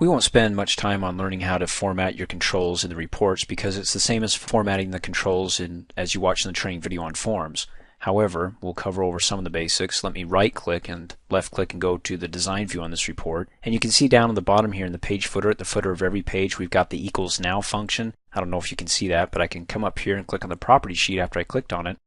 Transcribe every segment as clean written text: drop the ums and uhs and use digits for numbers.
We won't spend much time on learning how to format your controls in the reports because it's the same as formatting the controls as you watch in the training video on forms. However, we'll cover over some of the basics. Let me right click and left click and go to the design view on this report. And you can see down on the bottom here in the page footer, at the footer of every page, we've got the equals now function. I don't know if you can see that, but I can come up here and click on the property sheet after I clicked on it.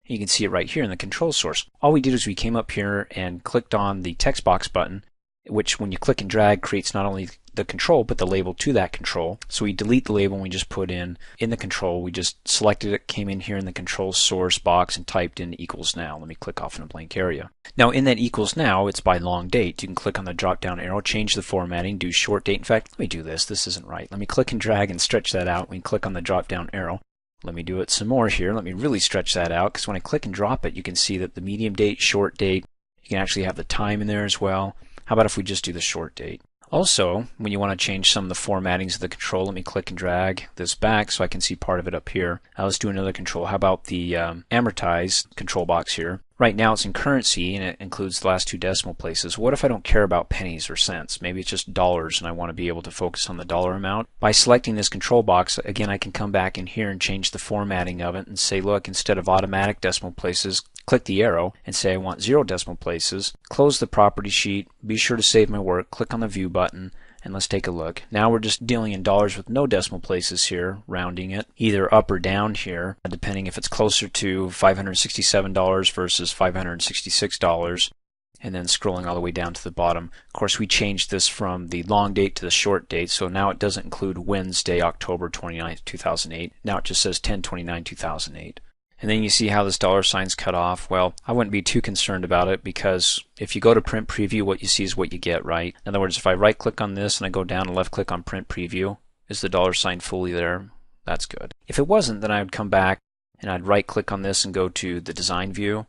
And you can see it right here in the control source. All we did is we came up here and clicked on the text box button, which when you click and drag creates not only the control but the label to that control. So we delete the label and we just put in the control. We just selected it, came in here in the control source box and typed in equals now. Let me click off in a blank area. Now in that equals now, it's by long date. You can click on the drop down arrow, change the formatting, do short date. In fact, let me do this. This isn't right. Let me click and drag and stretch that out. We can click on the drop down arrow. Let me do it some more here. Let me really stretch that out because when I click and drop it, you can see that the medium date, short date, you can actually have the time in there as well. How about if we just do the short date? Also, when you want to change some of the formattings of the control, let me click and drag this back so I can see part of it up here. Now let's do another control. How about the amortized control box here? Right now it's in currency and it includes the last two decimal places. What if I don't care about pennies or cents? Maybe it's just dollars and I want to be able to focus on the dollar amount. By selecting this control box, again, I can come back in here and change the formatting of it and say, look, instead of automatic decimal places, click the arrow and say I want 0 decimal places. Close the property sheet. Be sure to save my work. Click on the view button. And let's take a look. Now we're just dealing in dollars with no decimal places here, rounding it either up or down here, depending if it's closer to $567 versus $566, and then scrolling all the way down to the bottom. Of course, we changed this from the long date to the short date, so now it doesn't include Wednesday, October 29th, 2008. Now it just says 10/29/2008. And then you see how this dollar sign's cut off. Well, I wouldn't be too concerned about it because if you go to print preview, what you see is what you get, right? In other words, if I right click on this and I go down and left click on print preview, is the dollar sign fully there? That's good. If it wasn't, then I would come back and I'd right click on this and go to the design view.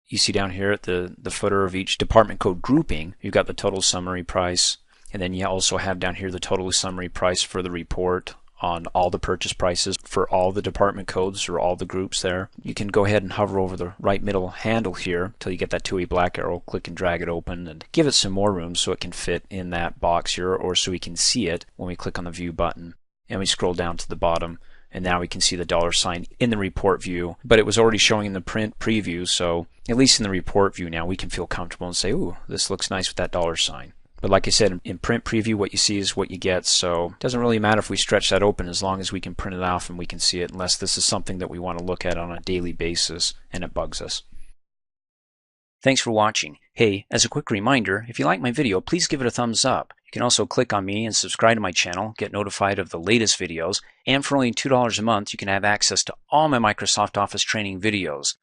You see down here at the footer of each department code grouping, you've got the total summary price, and then you also have down here the total summary price for the report on all the purchase prices for all the department codes or all the groups there. You can go ahead and hover over the right middle handle here until you get that two-way black arrow, click and drag it open and give it some more room so it can fit in that box here, or so we can see it when we click on the view button. And we scroll down to the bottom and now we can see the dollar sign in the report view, but it was already showing in the print preview, so at least in the report view now we can feel comfortable and say, ooh, this looks nice with that dollar sign. But like I said, in print preview, what you see is what you get, so it doesn't really matter if we stretch that open as long as we can print it off and we can see it, unless this is something that we want to look at on a daily basis and it bugs us. Thanks for watching. Hey, as a quick reminder, if you like my video, please give it a thumbs up. You can also click on me and subscribe to my channel, get notified of the latest videos, and for only $2 a month, you can have access to all my Microsoft Office training videos.